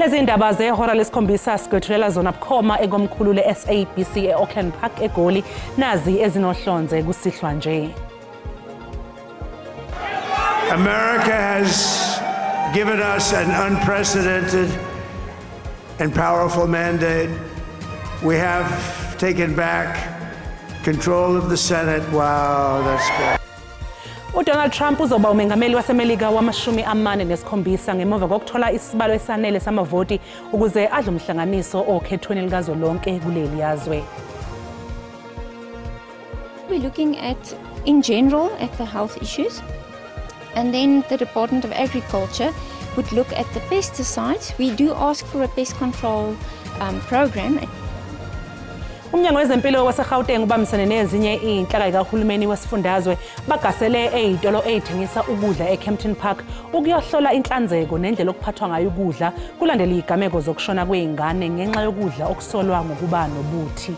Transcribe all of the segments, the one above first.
Izindaba zehora lesikhombisa sigwethulela zona bukhoma ekomkhulu le-SABC e-Auckland Park eGoli nazi ezinohlonze kusihlwa nje. America has given us an unprecedented and powerful mandate. We have taken back control of the Senate. Wow, that's good. Donald Trump uzoba umengameli waseMelika wama-47 ngemuva kokuthola isibalo esanele samavoti ukuze adle umhlanganiso okhethweni likazwelonke kuleli yazwe. We're looking at, in general, at the health issues, and then the Department of Agriculture would look at the pesticides. We do ask for a pest control program. Umnyango wezempilo waseGauteng ubambisene nezinye inhlaka kahulumeni wesifundazwe bagasele ezitolo ezithengisa ukudla eCampton Park ukuyohlola inhlanzeko nendlela okuphathwa ngayo ukudla kulandela izigameko zokushona kweingane ngenxa yokudla okusolwa ngokuba nobuthi.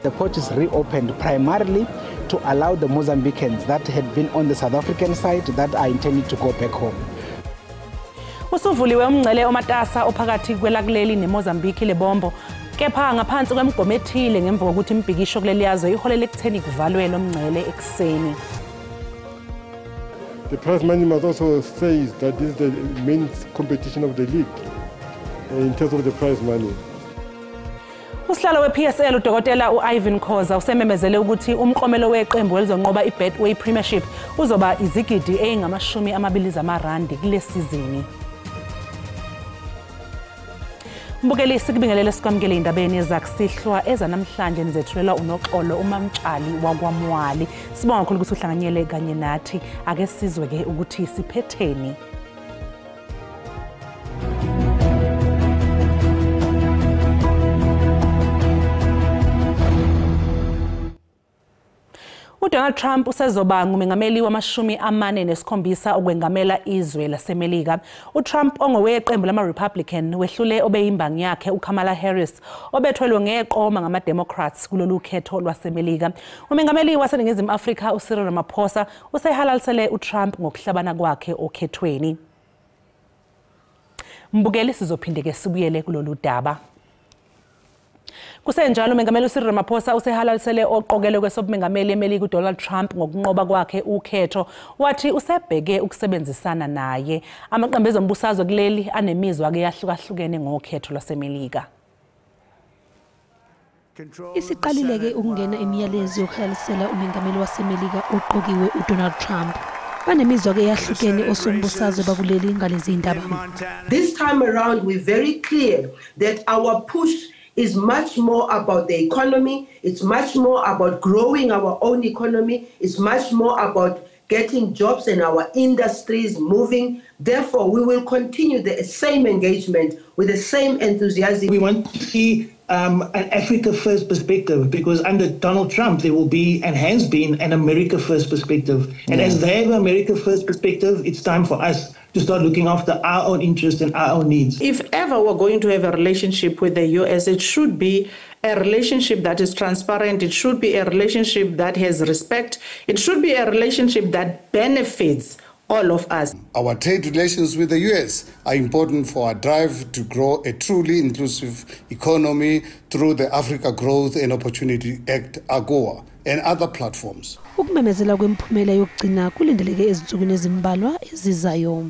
The port is reopened primarily to allow the Mozambicans that had been on the South African side that are intending to go back home. Usuvuliwe umngcele omatasa ophakathi kwelakuleli neMozambique lebombo. Kepha ngaphansi kwemigomo ethile ngemva kokuthi imbhikisho kuleli yazwe iholele ekutheni kuvalwe lo mngcele ekseni. The prize money must also say that this is the main competition of the league in terms of the prize money. Usihlalo we-PSL udokotela u-Ivan Khoza usememezele ukuthi umklomelo weqembu elizonqoba i-Betway Premiership uzoba izigidi ezingama-20 zamarandi kule sizini. Mbukeli sikubingelele sikwamukele indabeni ezakusihlwa ezanamhlanje nizethulela unoxolo uMamtshali wakwaMwali. Sibonga kakhulu ukuthi uhlanganyele kanye nathi. Ake sizwe ke ukuthi siphetheni. Donald Trump usezoba ngumengameli wama-47 okwengamela izwe laseMelika. uTrump ongoweqembu lama-Republican wehlule obeyimbangi yakhe uKamala Harris obethwelwe ngeqoma ngama-Democrats kulolu khetho lwaseMelika. Umengameli waseNingizimu Afrika uCyril Ramaphosa usehalalisele uTrump ngokuhlabana kwakhe okhethweni. Mbukeli sizophinde ke sibuyele kulolu daba. Kusenjalo umengameli uCyril Ramaphosa usehalalisele oqokelwe kwesobumengameli eMelika uDonald Trump ngokunqoba kwakhe ukhetho wathi usebheke ukusebenzisana naye. Amaqembu ezombusazwe kuleli anemizwa ke yahlukahlukene ngokhetho lwaseMelika. Isiqalileke ukungena imiyalezo yokuhalalisela umengameli waseMelika oqokiwe uDonald Trump. Banemizwa ke yahlukene osombusazwe bakuleli ngalezi indaba. This time around we're very clear that our push is much more about the economy. It's much more about growing our own economy. It's much more about getting jobs in our industries moving. Therefore, we will continue the same engagement with the same enthusiasm. We want to see an Africa first perspective, because under Donald Trump there will be and has been an America first perspective. And as they have an America first perspective, it's time for us to start looking after our own interests and our own needs. If ever we're going to have a relationship with the US, it should be a relationship that is transparent. It should be a relationship that has respect. It should be a relationship that benefits all of us. Our trade relations with the US are important for our drive to grow a truly inclusive economy through the Africa Growth and Opportunity Act, AGOA, and other platforms. Ukumemezela kwemphumela yokugcina kulindeleke ezinsukwini ezimbalwa ezizayo.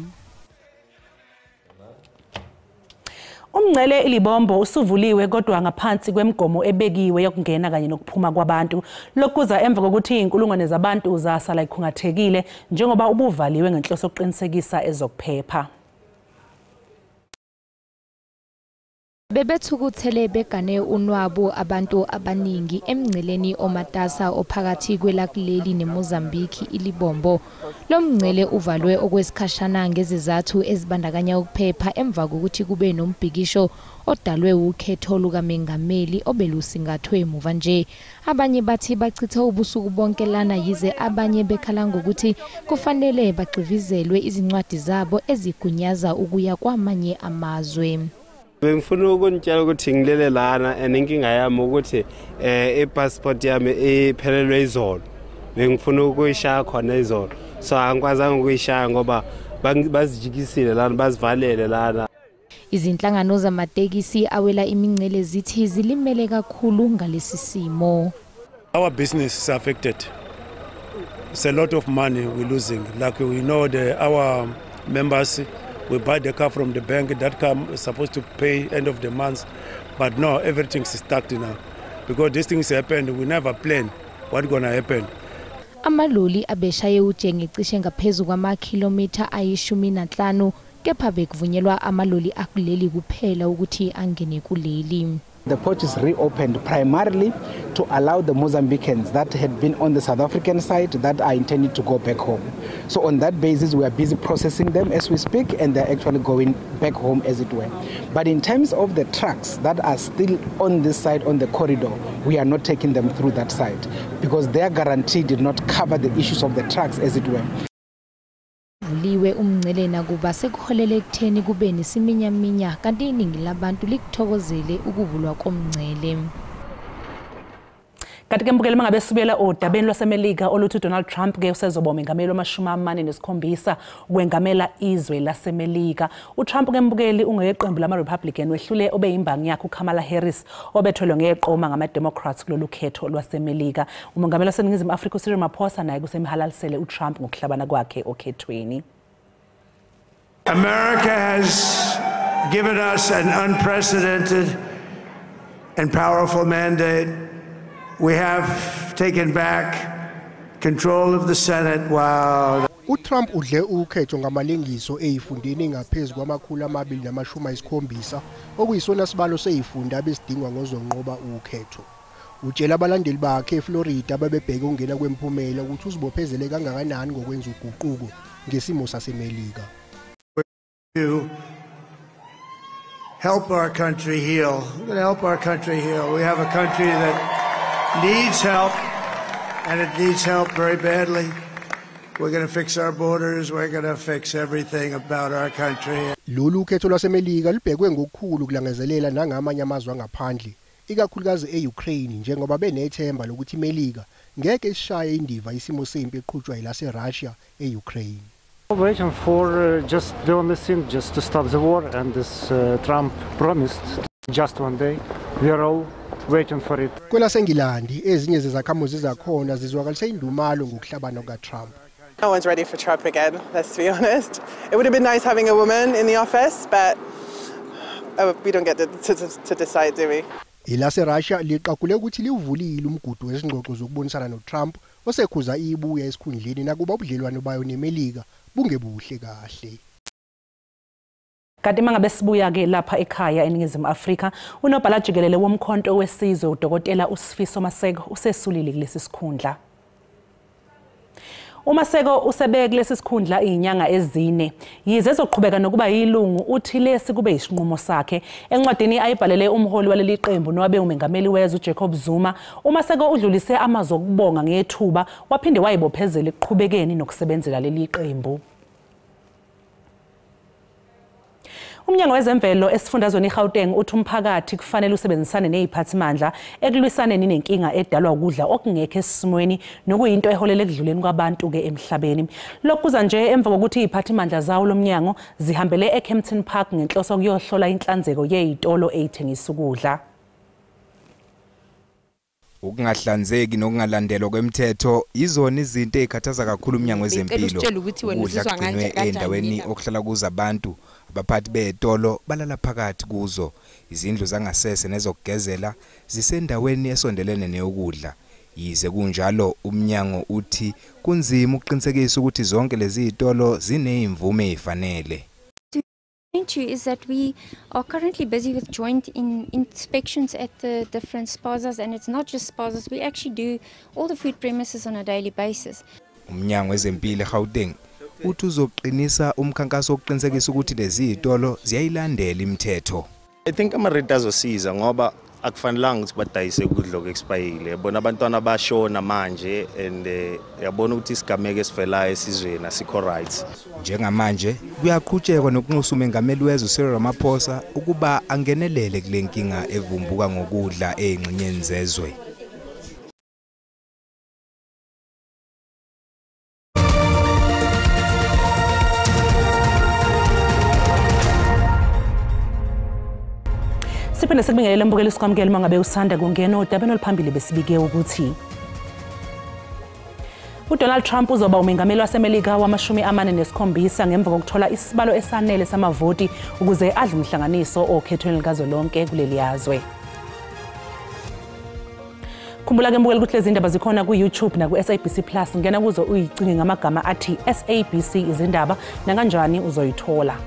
Umngcele ilibombo usuvuliwe kodwa ngaphansi kwemigomo ebekiwe yokungena kanye nokuphuma kwabantu. Lokuza emva kokuthi inkulungwane zabantu zasala ikhungathekile njengoba ubuvaliwe ngenhloso yokuqinisekisa ezokuphepha. Bebethukuthele begane unwabo abantu abaningi emngceleni omatasa ophakathi kwelakuleli neMozambique ilibombo. Lo mngcele uvalwe okwesikhashana ngezizathu ezibandakanya ukuphepha emva kokuthi kube nombhikisho odalwe ukhetho lukamengameli obelusingathwe emuva nje. Abanye bathi bachitha ubusuku bonke lana yize abanye bekhala ngokuthi kufanele baxivizelwe izincwadi zabo ezigunyaza ukuya kwamanye amazwe. Bengifuna ukunitshela ukuthi ngilele lana inkinga yami ukuthi passport yami iphelelwe izolo. Bengifuna ukuyishaya khona izolo. So angikwazanga ukuyishaya ngoba bazijikisile lana bazivalele lana. Izinhlangano zamatekisi awela imincele zithi zilimele kakhulu ngalesi simo. Our business is affected. It's a lot of money we're losing. Like we know our members, we buy the car from the bank, that car is supposed to pay end of the month. But no, everything's stuck now. Because these things happen, we never plan what's going to happen. Amaloli abeshaye ujenge cishe ngaphezulu kwamakhilomitha ayi-15 kepha bekuvunyelwa amaloli akuleli kuphela ukuthi angene kuleli. The port is reopened primarily to allow the Mozambicans that had been on the South African side that are intended to go back home. So on that basis, we are busy processing them as we speak, and they're actually going back home as it were. But in terms of the trucks that are still on this side, on the corridor, we are not taking them through that side because their guarantee did not cover the issues of the trucks as it were. Vuliwe umncele nakuba sekuholele ekutheni kube nesiminyaminya kanti iningi labantu likuthokozele ukuvulwa komncele. Kanti ke mbukele mangabe sibuyela odabeni lwaseMelika oluthi Donald Trump ke usezoba umengameli wama-47 ukwengamela izwe laseMelika. uTrump ke mbukeli ungeqembu lama-Republican wehlule obeyimbangi yakhe uKamala Harris obethelwe ngeqoma ngama-Democrats kulolu khetho lwaseMelika. Umongameli waseNingizimu Afrika uCyril Ramaphosa naye kusemhalalisele uTrump ngokuhlabana kwakhe okhethweni. America has given us an unprecedented and powerful mandate. We have taken back control of the Senate while uTrump udle ukhetho ngamalengiso ezifundeni ngaphezulu kwama-270 okuyisona sibalo sezifunda abesidingwa ngozonqoba ukhetho. Utshela abalandeli bakhe eFlorida babebheka ungena kwemphumela ukuthi uzibophezele kangakanani ngokwenza uguquko ngesimo saseMelika. Help our country heal. We're going to help our country heal. We have a country that needs help, and it needs help very badly. We're going to fix our borders. We're going to fix everything about our country. Lolu khetho lwaseMelika libhekwe ngokukhulu kulangazelela nangamanye amazwe angaphandle, ikakhulukazi e-Ukraine njengoba benethemba lokuthi iMelika ngeke ishaye indiva isimo sempi eqhutshwa yilaseRussia e-Ukraine. Waiting for just the only thing, just to stop the war, and this Trump promised just one day. We are all waiting for it. KwelaseNgilandi ezinye zezakhamuzi zakhona zizwakalise indumalo ngokuhlabana kukaTrump. No one's ready for Trump again, let's be honest. It would have been nice having a woman in the office, but we don't get to decide, do we? IlaseRussia liqaqule ukuthi livulile umgudu wezingxoxo zokubonisana noTrump osekhuza ibuya esikhundleni nakuba ubudlelwano bayo neMelika bungebuhle kahle. Kanti mangabe sibuya ke lapha ekhaya eNingizimu Afrika, unobhala jikelele womkhonto wesizwe uDokotela uSifiso Maseko usesulile kulesi sikhundla. uMaseko usebeke kulesi sikhundla izinyanga ezine. Yize ezoqhubeka nokuba yilungu uthi lesi kube isinqumo sakhe. Encwadini ayibhalele umholi waleli qembu nowabe umengameli wezwe uJacob Zuma, uMaseko udlulise amazwi okubonga ngethuba waphinde wayibophezela ekuqhubekeni nokusebenzela leli qembu. Umnyango wezemvelo esifundazweni eGauteng uthi umphakathi kufanele usebenzisane neziphathimandla ekulwisaneni nenkinga edalwa ukudla okungekho esimweni nokuyinto eholele ekudluleni kwabantu ke emhlabeni. Lokhu kuza nje emva kokuthi iziphathimandla zawo lomnyango zihambele eKempton Park ngenhloso yokuhlola inhlanzeko yezitolo ezithengisa ukudla. Ukungahlanzeki nokungalandelwa kwemithetho izona izinto ezikhathaza kakhulu umnyango wezempilo. Ukudla kugcinwe endaweni okuhlala kuza abantu, abaphathi bezitolo balala phakathi kuzo. Izindlu zangasese nezokugezela zisendaweni esondelene neyokudla. Yize kunjalo umnyango uthi kunzima ukuqinisekisa ukuthi zonke lezi zitolo zinezimvume ezifanele. Is that we are currently busy with joint inspections at the different spazas, and it's not just spazas, we actually do all the food premises on a daily basis. Umnyango wezempilo eGauteng uthi uzoqinisa umkhankaso wokuqinisekisa ukuthi lezi zitolo ziyayilandela imithetho. I think ama-rate azosiza ngoba akufanelanga ukuthi badayise ukudla oku-expayile. Yabona abantwana bashona manje and yabona ukuthi isigameko esivelayo esizweni asikho right. Njengamanje kuyaqhutshekwa nokunxusa umengameli wezwe uCyril Ramaphosa ukuba angenelele kule nkinga evumbuka ngokudla ezingxenyeni zezwe. Siphinde sikubingelele mbukeli sikwamukele mangabe usanda kungena odabeni oluphambili besibike ukuthi uDonald Trump uzoba umengameli waseMelika wama-47 ngemva kokuthola isibalo esanele samavoti ukuze adle umhlanganiso okhethweni likazwelonke kuleli yazwe. Khumbula ke mbukeli ukuthi lezi ndaba zikhona ku YouTube na ku SABC Plus, ngena kuzo uyicinge ngamagama athi SABC Izindaba nakanjani uzoyithola.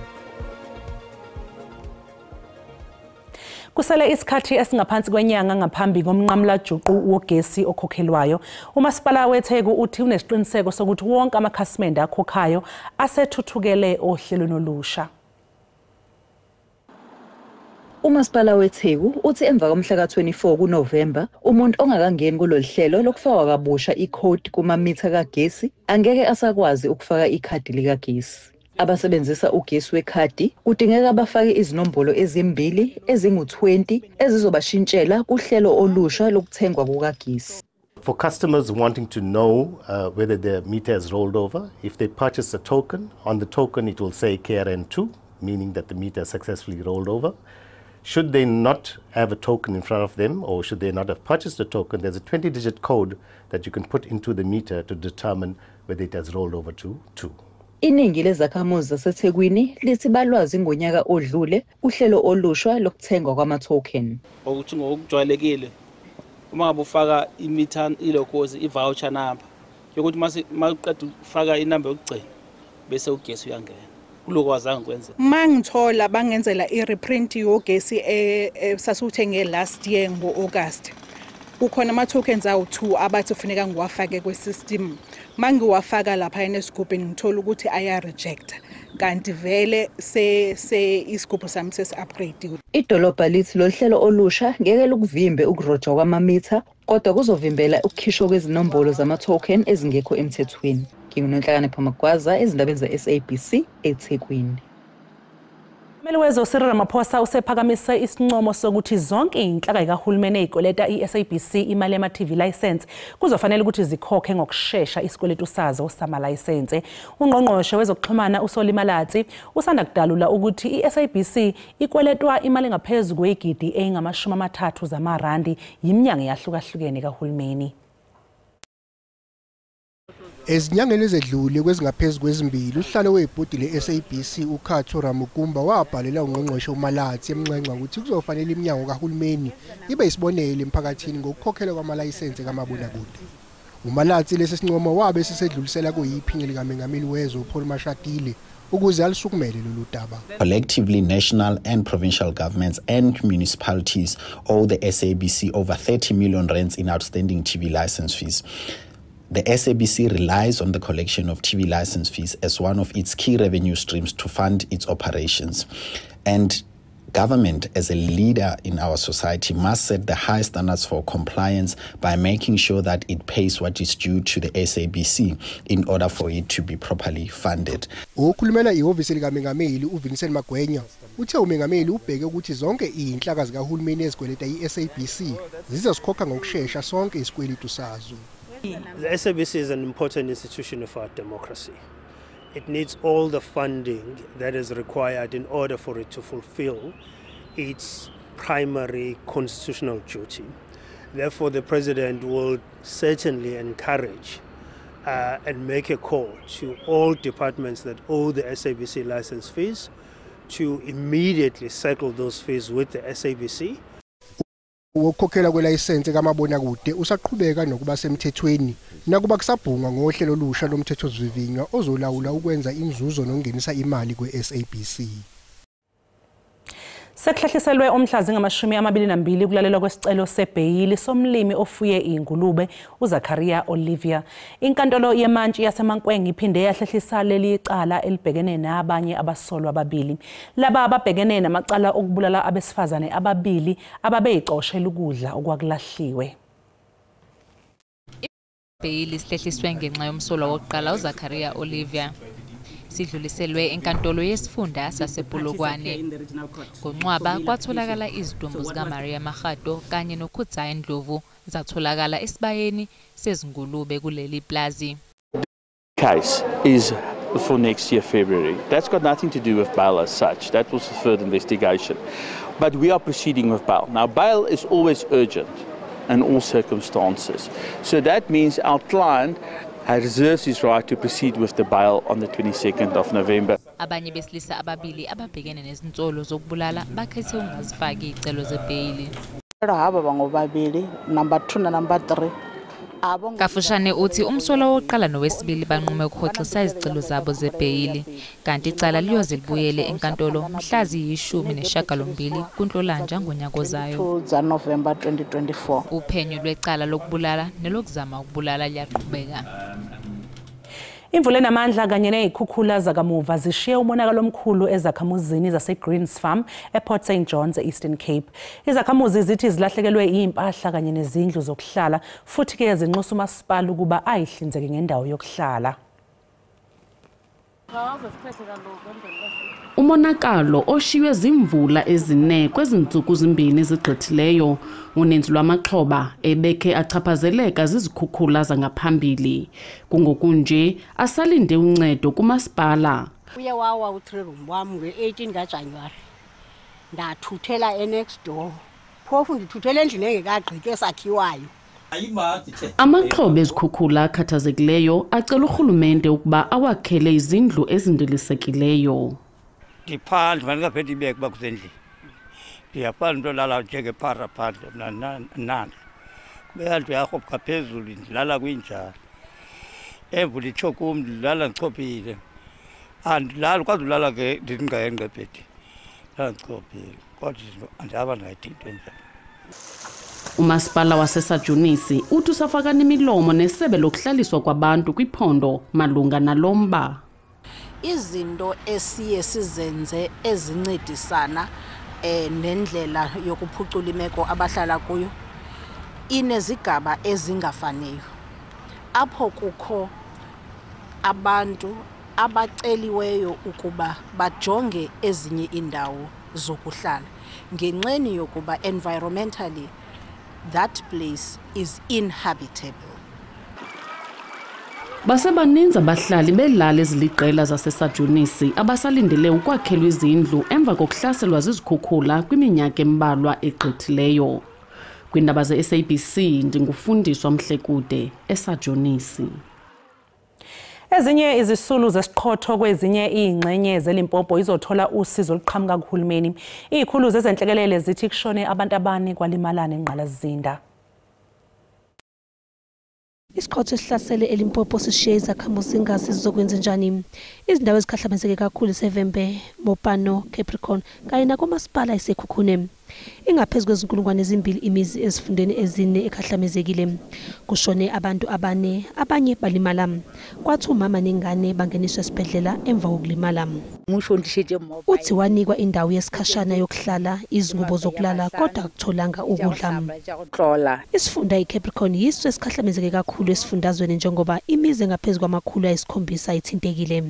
Kusele isikhathi esingaphansi kwenyanga ngaphambi komnqamla juqu wogesi okhokhelwayo, umasipala weTheku uthi unesiqiniseko sokuthi wonke amakhasimende akhokhayo asethuthukele ohlelweni olusha. Umasipala weTheku uthi emva komhla ka-24 kuNovemba umuntu ongakangeni kulolu hlelo lokufaka kabusha ikhodi kumamitha kagesi angeke asakwazi ukufaka ikhadi likagesi. Abasebenzisa ugesi wekhadi kudingeka bafake izinombolo ezimbili ezingu-20 ezizobashintshela kuhlelo olusha lokuthengwa kukagesi. For customers wanting to know whether their meter has rolled over, if they purchase a token, on the token it will say KRN2, meaning that the meter has successfully rolled over. Should they not have a token in front of them, or should they not have purchased a token, there's a 20-digit code that you can put into the meter to determine whether it has rolled over to 2. Iningi lezakhamuzi zaseThekwini lithi balwazi ngonyaka odlule uhlelo olusha lokuthengwa kwama-token. Ukuthi ngokujwayelekile uma ngabe ufaka imeter ilokozi i-voucher number yokuthi masiqeda ukufaka inamba yokugcina bese ugesi uyangena. Kulokwazanga kwenza. Mangithola bangenzela i-reprint yogesi sasuthenge last year ngo-August. Kukhona ama-tokens awu-2 abathi kufuneka ngiwafake kwe-system. Mangiwafaka lapha esigubhini ngithola ukuthi aya-rejecta. Kanti vele isigubhu sami sesi-upgrade. Idolobha lithi lo hlelo olusha ngeke lukuvimbe ukurojwa kwamamitha, kodwa kuzovimbela ukukhishwa kwezinombolo zama-token ezingekho emthethweni. Ngingunonhlakane Phamagwaza ezindabeni ze-SABC eThekwini. Umeli wezwe Cyril Ramaphosa usephakamise isincomo sokuthi zonke inhlaka zikahulumeni ezikoleta i-SABC imali yama-TV license kuzofanele ukuthi zikhokhe ngokusheshsha isikweletu sazo sama-license. Ungqongqoshe wezokuxhumana uSolimalatsi usanda kudalula ukuthi i-SABC ikweletwa imali ngaphezulu kwegidi eyingama-30 zamarandi yiminyaka eyahlukahlukene kahulumeni. Ezinyangeni ezedlule kwezingaphezulu kwezimbili uhlalo webhodi le-SABC uKhatho Ramukumba wabhalela ungqongqoshe uMalatsi emnxenxa ukuthi kuzofanele iminyango kahulumeni ibe isibonelo emphakathini ngokukhokhela kwamalayisense kamabonakude. uMalatsi lesi sincomo wabe sisedlulisela kuyiphinge likamengameli wezwe uPaul Mashatile ukuze alisukumele lolu daba. Collectively, national and provincial governments and municipalities owe the SABC over 30 million rands in outstanding TV license fees. The SABC relies on the collection of TV license fees as one of its key revenue streams to fund its operations. And government, as a leader in our society, must set the high standards for compliance by making sure that it pays what is due to the SABC in order for it to be properly funded. Okhulumela ihhovisi likaMengameli uVincent Magwenya uthe uMengameli ubheke ukuthi zonke inhlaka zikahulumeni ezikweleta i-SABC zizosikhokha ngokusheshsha sonke isikweletu sazo. The SABC is an important institution of our democracy. It needs all the funding that is required in order for it to fulfill its primary constitutional duty. Therefore, the President will certainly encourage and make a call to all departments that owe the SABC license fees to immediately settle those fees with the SABC. Ukukhokhela kwelayisense kamabonakude usaqhubeka nokuba semthethweni nakuba kusabhungwa ngohlelo olusha lomthethosivivinywa ozolawula ukwenza inzuzo nongenisa imali kwe-SABC. Sekuhlehliselwe omhlazi ngama-22 kulalelwa kwesicelo sebheyili somlimi ofuye ingulube uZakaria Olivia. Inkantolo yemantshi yaseMankweng iphinde yahlehlisa leli cala elibhekene nabanye abasolwa ababili. Laba ababhekene namacala okubulala abesifazane ababili ababeyicoshela ukudla okwakulahliwe. Ibheyili sihlehliswe ngenxa yomsolwa wokuqala uZakaria Olivia. Sidluliselwe enkantolo yesifunda sasePolokwane. NgoNcwaba kwatholakala izidumbu zikaMaria Magado kanye noKhudzai Ndlovu zatholakala esibayeni sezingulube kuleli plazi. Case is for next year, February. That's got nothing to do with bail as such. That was a further investigation. But we are proceeding with bail. Now, bail is always urgent in all circumstances. So that means our client reserves his right to proceed with the bail on the 22nd of November. Abanye besilisa ababili ababhekene nezinsolo zokubulala bakhethe ungazifaki izicelo zebhayili. Haba bangobabili, number 2 na number 3. Kafushane uthi umsolo wokuqala nowesibili banqume ukuhoxisa izicelo zabo zebhayili kanti icala liyoze libuyele enkantolo mhla ziyi-18 kuNhlolanja ngonyaka ozayo. November 2024. Uphenyo lwecala lokubulala nelokuzama ukubulala liyaqhubeka. Imvula enamandla kanye nezikhukhula zakamuva zishiye umonakalo omkhulu ezakhamuzini zaseGreens Farm ePort St John's eEastern Cape. Izakhamuzi zithi zilahlekelwe impahla kanye nezindlu zokuhlala futhi ke zinxusa umasipala ukuba ayihlinzeke ngendawo yokuhlala. Umonakalo oshiywe zimvula ezine kwezinsuku zimbini zigqithileyo uninzi lwamaxhoba ebekhe achaphazeleka zizikhukhula zangaphambili kungokunje asalinde uncedo kumasipala. Uye wawa u-3-room wami nge-18 kaJanuwari ndathuthela next door phofu ndithuthele endlini engekagqitywa esakhiwayo. Amaxhoba ezikhukhula akhathazekileyo acela urhulumente ukuba awakhele izindlu ezindilisekileyo. Ndiphandle mandingaphethi ibeke uba kusendlini ndiyaphandle into lala njengepara phandle nani beyantu yarhopha phezulu ndilala kwinjalo emvula itsho kum ndilala ndichophile andilali kwazi ulala ke ndingayengqebhedi lala ndichophile kodwa andihamba ndayithi into enjalo. Umasipala wasesajunisi uthi usafaka nemilomo nesebe lokuhlaliswa kwabantu kwiphondo malunga nalomba. Izinto esiye sizenze ezincedisana nendlela yokuphucula imeko abahlala kuyo inezigaba ezingafaniyo apho kukho abantu abaceliweyo ukuba bajonge ezinye indawo zokuhlala ngenxeni yokuba environmentally that place is inhabitable. Basebaninzi abahlali belala eziliqela zasesajunisi abasalindele ukwakhelwa izindlu emva kokuhlaselwa zizikhukhula kwiminyaka embalwa egqithileyo. Kwindaba ze-SABC ndingufundiswa Mhlekude esajunisi. Ezinye izisulu zesiqhotho kwezinye ingxenye zeLimpopo izothola usizo oluqhamuka kuhulumeni. Izikhulu zezenhlekelele zithi kushone abantu abane kwalimalana eNgqalazinda. Isiqhotho esihlasele eLimpopo sishiye izakhamuzi ingazi zizokwenza njani. Izindawo ezikhahlabezeke kakhulu eSevembe, Mopano, Capricorn kanye nakumasipala eSekhukhune. Ingaphezulu kwezinkulungwane ezimbili imizi ezifundeni ezine ekhahlamezekile. Kushone abantu abane, abanye balimala. Kwathi umama nengane bangeniswa esibhedlela emva kokulimala. Uthi wanikwa indawo yesikhashana yokuhlala, izingubo zokulala kodwa akutholanga ukudla. Isifunda iCapricorn yiso esikhahlamezeke kakhulu esifundazweni njengoba imizi engaphezulu kwamakhulu ayisikhombisa ithintekile.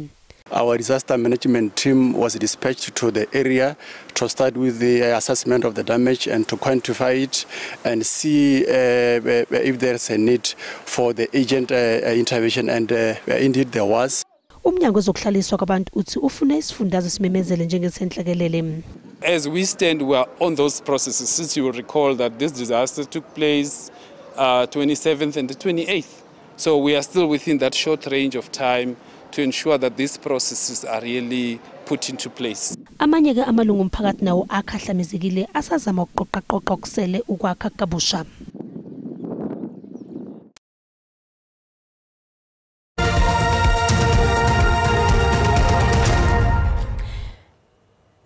Our disaster management team was dispatched to the area to start with the assessment of the damage and to quantify it and see if there's a need for the urgent intervention, and indeed there was. Umnyango wezokuhlaliswa kwabantu uthi ufuna isifundazwe simemezele njengesenhlekelele. As we stand, we are on those processes. Since you will recall that this disaster took place 27th and the 28th. So we are still within that short range of time to ensure that these processes are really put into place. Amanye ke amalungu omphakathi nawo akhahlamezekile asazama ukuqoqa kusele ukwakha kabusha.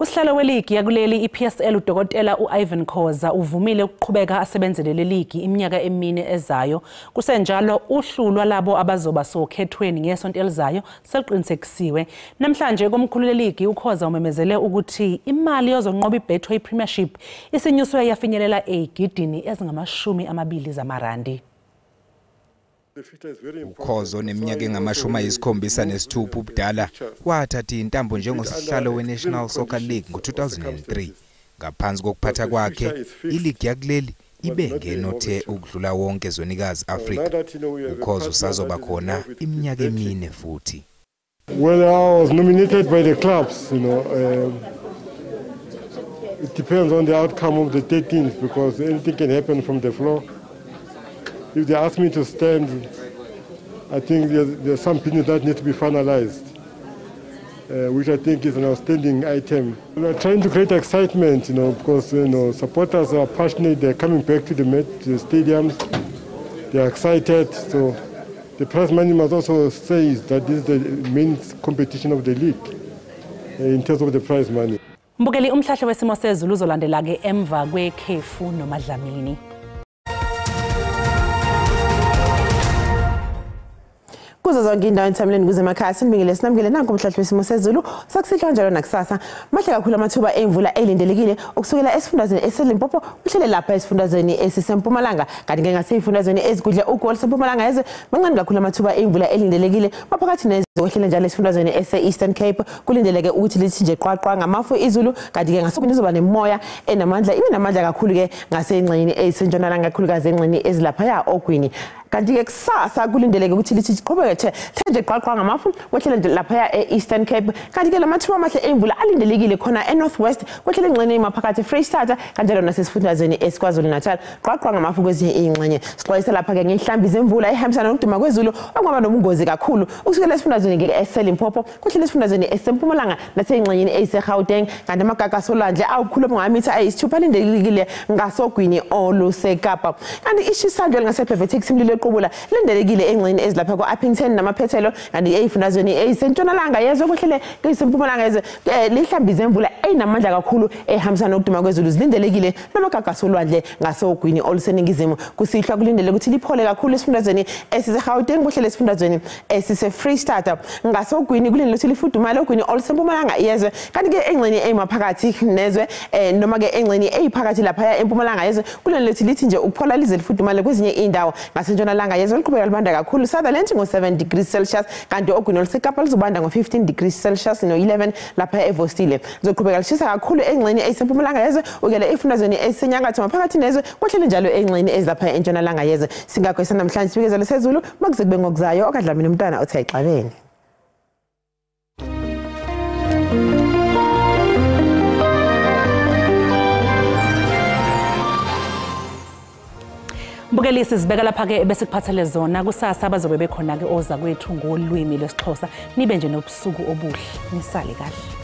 Usihlalo weligi yakuleli iPSL uDokotela uIvan Khoza uvumile ukuqhubeka asebenzele leligi iminyaka emine ezayo. Kusenjalo uhlulwa labo abazoba sokhethweni ngesonto elizayo seliqinisekisiwe. Namhlanje komkhulu leligi uKhoza umemezele ukuthi imali yozonqoba iBetway Premiership isinyuswe yafinyelela egidini ezingama-20 zamarandi. Ukhozo neminyaka engama-76 ubudala wathatha intambo njengosihlalo weNational Soccer League ngo-2003. Ngaphansi kokuphatha kwakhe, iligi yakuleli ibe ngenothe ukudlula wonke ezwenikazi Afrika. Ukhozo usazoba khona iminyaka emine futhi. Well, I was nominated by the clubs, it depends on the outcome of the 13th because anything can happen from the floor. If they ask me to stand, I think there's some business that needs to be finalized, which I think is an outstanding item. We're trying to create excitement, because supporters are passionate. They're coming back to the stadiums. They're excited. So the prize money must also say that this is the main competition of the league in terms of the prize money. Mbukeli umhlahlo wesimo sezulu uzolandela ke emva kwekhefu nomadlamini. Kuzo zonke indawo entamleni kuze emakhaya sinibingile sinamukele nanku umhlahlo wesimo sezulu sakusihlwa njalo nakusasa mahle kakhulu amathuba emvula elindelekile ukusukela esifundazweni eseLimpopo uhlele lapha esifundazweni esisempumalanga kanti ke ngasifundazweni ezigudle uGoli sempumalanga yeze mancane kakhulu amathuba emvula elindelekile maphakathi nezohlele njalo esifundazweni ese-Eastern Cape kulindeleke ukuthi lithi nje qwaqwa ngamafu izulu kanti ke ngasuku nizoba nemoya enamandla ibe namandla kakhulu ke ngasengxeni ezisentshonalanga kakhulukazi engxeni ezilaphaya ogwini kanti ke kusasa kulindeleke ukuthi lithi siqhubeke nje qwaqwa ngamafu kwehlele lapha e-Eastern Cape kanti ke lamathuba amahle emvula alindelekile khona eNorthwest kwehlele engxeni emaphakathi Freystata kanjalo nasesifundazweni esiKwaZulu Natal qwaqwa ngamafu kwezinye ingxenye sixwayisa lapha ke ngehlambi zemvula ehambisana nokuduma kwezulu okwaba nobungozi kakhulu ukusukela esifundazweni ke eseLimpopo kwehlele esifundazweni esempumalanga nasengxenyeni eyiseGauteng kanti amagagasi olwandle awukhulu ngamitha ayisithupha alindelekile ngasogwini oluseKapa kanti ishisandla lingasebhevethe simlilo equbula lindelekile engxeni ezilapha kwa-Uppington namaphethelo kanti eyifundazweni eyisentshonalanga yezwe kwehlele kuyisempumalanga yezwe lihlambi zemvula eyinamandla kakhulu ehambisana nokuduma kwezulu zilindelekile namagagasi olwandle ngasogwini oluseningizimu kusihlwa kulindeleke ukuthi liphole kakhulu esifundazweni esiseGauteng kwehlele esifundazweni esise-Freystata ngasogwini kulindeleke ukuthi lifudumale ogwini olusempumalanga yezwe kanti ke engxeni eyimaphakathi nezwe noma ke engxeni eyiphakathi lapha empumalanga yezwe kulindeleke ukuthi lithi nje ukuphola lize lifudumale kwezinye indawo ngasentshonalanga yezwe liqhubeka libanda kakhulu Sutherland ngo-7 degrees Celsius kanti ogwini oluseKapa lizobanda ngo-15 degrees Celsius no-11 lapha eVostile lizoqhubeka lishisa kakhulu engxeni eyisempumalanga yezwe ukele efundazweni esisenyakatho maphakathi nezwe kwehlele njalo engxeni ezilapha entshonalanga yezwe singakho namhlanje sibikezele sezulu makuze kube ngokuzayo okadlamini umntwana othi ayixabene. Mbukelisi sibeka lapha ke bese kuphathele zona kusasa abazobe bekhona ke oza kwethu ngolwimi lwesiXhosa nibe nje nobusuku obuhle nisale kahle.